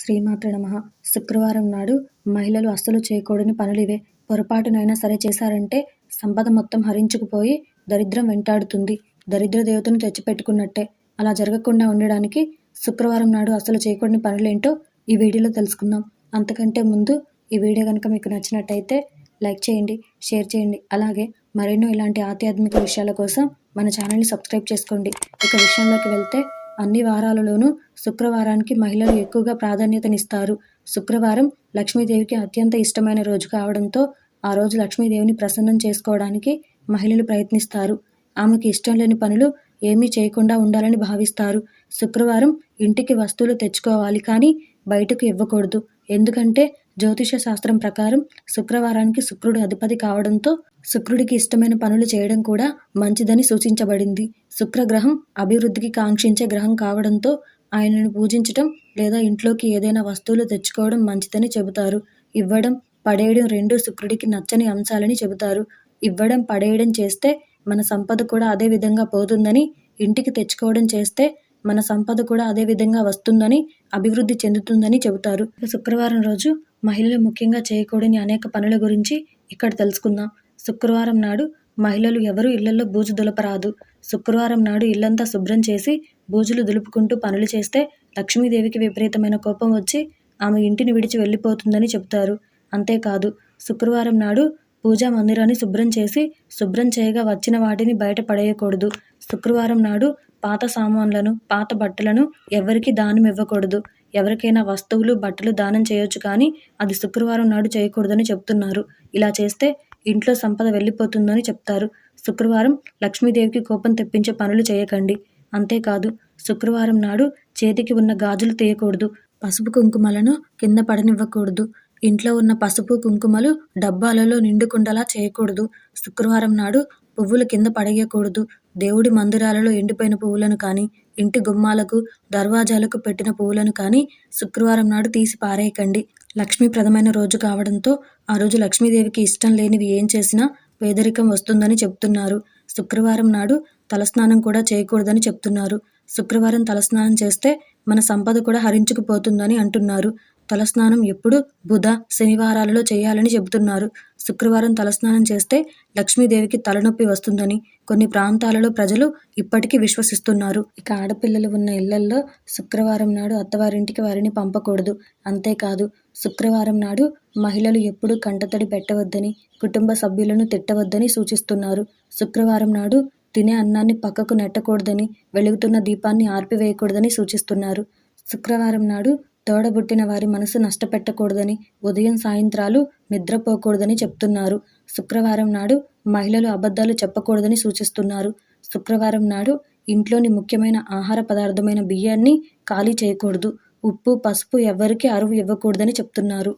శ్రీమాత్రే నమః. శుక్రవారం నాడు మహిళలు అస్సలు చేయకూడని పనులివే. పొరపాటునైనా సరే చేశారంటే సంపద మొత్తం హరించుకుపోయి దరిద్రం వెంటాడుతుంది. దరిద్ర దేవతను తెచ్చిపెట్టుకున్నట్టే. అలా జరగకుండా ఉండడానికి శుక్రవారం నాడు అస్సలు చేయకూడని పనులేంటో ఈ వీడియోలో తెలుసుకుందాం. అంతకంటే ముందు ఈ వీడియో కనుక మీకు నచ్చినట్టయితే లైక్ చేయండి, షేర్ చేయండి. అలాగే మరెన్నో ఇలాంటి ఆధ్యాత్మిక విషయాల కోసం మన ఛానల్ని సబ్స్క్రైబ్ చేసుకోండి. ఇక విషయంలోకి వెళ్తే అన్ని వారాలలోనూ శుక్రవారానికి మహిళలు ఎక్కువగా ప్రాధాన్యతనిస్తారు. శుక్రవారం లక్ష్మీదేవికి అత్యంత ఇష్టమైన రోజు కావడంతో ఆ రోజు లక్ష్మీదేవిని ప్రసన్నం చేసుకోవడానికి మహిళలు ప్రయత్నిస్తారు. ఆమెకి ఇష్టం లేని పనులు ఏమీ చేయకుండా ఉండాలని భావిస్తారు. శుక్రవారం ఇంటికి వస్తువులు తెచ్చుకోవాలి, కానీ బయటకు ఇవ్వకూడదు. ఎందుకంటే జ్యోతిష శాస్త్రం ప్రకారం శుక్రవారానికి శుక్రుడు అధిపతి కావడంతో శుక్రుడికి ఇష్టమైన పనులు చేయడం కూడా మంచిదని సూచించబడింది. శుక్రగ్రహం అభివృద్ధికి కాంక్షించే గ్రహం కావడంతో ఆయనను పూజించటం లేదా ఇంట్లోకి ఏదైనా వస్తువులు తెచ్చుకోవడం మంచిదని చెబుతారు. ఇవ్వడం, పడేయడం రెండూ శుక్రుడికి నచ్చని అంశాలని చెబుతారు. ఇవ్వడం, పడేయడం చేస్తే మన సంపద కూడా అదే విధంగా పోతుందని, ఇంటికి తెచ్చుకోవడం చేస్తే మన సంపద కూడా అదే విధంగా వస్తుందని, అభివృద్ధి చెందుతుందని చెబుతారు. శుక్రవారం రోజు మహిళలు ముఖ్యంగా చేయకూడని అనేక పనుల గురించి ఇక్కడ తెలుసుకుందాం. శుక్రవారం నాడు మహిళలు ఎవరూ ఇళ్లలో బూజు దులపరాదు. శుక్రవారం నాడు ఇల్లంతా శుభ్రం చేసి బూజులు దులుపుకుంటూ పనులు చేస్తే లక్ష్మీదేవికి విపరీతమైన కోపం వచ్చి ఆమె ఇంటిని విడిచి వెళ్ళిపోతుందని చెబుతారు. అంతేకాదు, శుక్రవారం నాడు పూజా మందిరాన్ని శుభ్రం చేయగా వచ్చిన వాటిని బయట పడేయకూడదు. శుక్రవారం నాడు పాత సామాన్లను, పాత బట్టలను ఎవరికీ దానం ఇవ్వకూడదు. ఎవరికైనా వస్తువులు, బట్టలు దానం చేయొచ్చు, కానీ అది శుక్రవారం నాడు చేయకూడదని చెప్తున్నారు. ఇలా చేస్తే ఇంట్లో సంపద వెళ్ళిపోతుందని చెప్తారు. శుక్రవారం లక్ష్మీదేవికి కోపం తెప్పించే పనులు చేయకండి. అంతేకాదు, శుక్రవారం నాడు చేతికి ఉన్న గాజులు తీయకూడదు. పసుపు కుంకుమలను కింద పడనివ్వకూడదు. ఇంట్లో ఉన్న పసుపు కుంకుమలు డబ్బాలలో నిండుకుండలా చేయకూడదు. శుక్రవారం నాడు పువ్వులు కింద పడేయకూడదు. దేవుడి మందిరాలలో ఎండిపోయిన పువ్వులను కానీ, ఇంటి గుమ్మాలకు, దర్వాజాలకు పెట్టిన పువ్వులను కానీ శుక్రవారం నాడు తీసి పారేయకండి. లక్ష్మీప్రదమైన రోజు కావడంతో ఆ రోజు లక్ష్మీదేవికి ఇష్టం లేనివి ఏం చేసినా పేదరికం వస్తుందని చెప్తున్నారు. శుక్రవారం నాడు తలస్నానం కూడా చేయకూడదని చెప్తున్నారు. శుక్రవారం తలస్నానం చేస్తే మన సంపద కూడా హరించుకుపోతుందని అంటున్నారు. తలస్నానం ఎప్పుడు బుధ, శనివారాలలో చేయాలని చెబుతున్నారు. శుక్రవారం తలస్నానం చేస్తే లక్ష్మీదేవికి తలనొప్పి వస్తుందని కొన్ని ప్రాంతాలలో ప్రజలు ఇప్పటికీ విశ్వసిస్తున్నారు. ఇక ఆడపిల్లలు ఉన్న ఇళ్లల్లో శుక్రవారం నాడు అత్తవారింటికి వారిని పంపకూడదు. అంతేకాదు, శుక్రవారం నాడు మహిళలు ఎప్పుడూ కంటతడి పెట్టవద్దని, కుటుంబ సభ్యులను తిట్టవద్దని సూచిస్తున్నారు. శుక్రవారం నాడు తినే అన్నాన్ని పక్కకు నెట్టకూడదని, వెలుగుతున్న దీపాన్ని ఆర్పివేయకూడదని సూచిస్తున్నారు. శుక్రవారం నాడు తోడబుట్టిన వారి మనసు నష్టపెట్టకూడదని, ఉదయం సాయంత్రాలు నిద్రపోకూడదని చెప్తున్నారు. శుక్రవారం నాడు మహిళలు అబద్ధాలు చెప్పకూడదని సూచిస్తున్నారు. శుక్రవారం నాడు ఇంట్లోని ముఖ్యమైన ఆహార పదార్థమైన బియ్యాన్ని ఖాళీ చేయకూడదు. ఉప్పు, పసుపు ఎవ్వరికీ అరువు ఇవ్వకూడదని చెప్తున్నారు.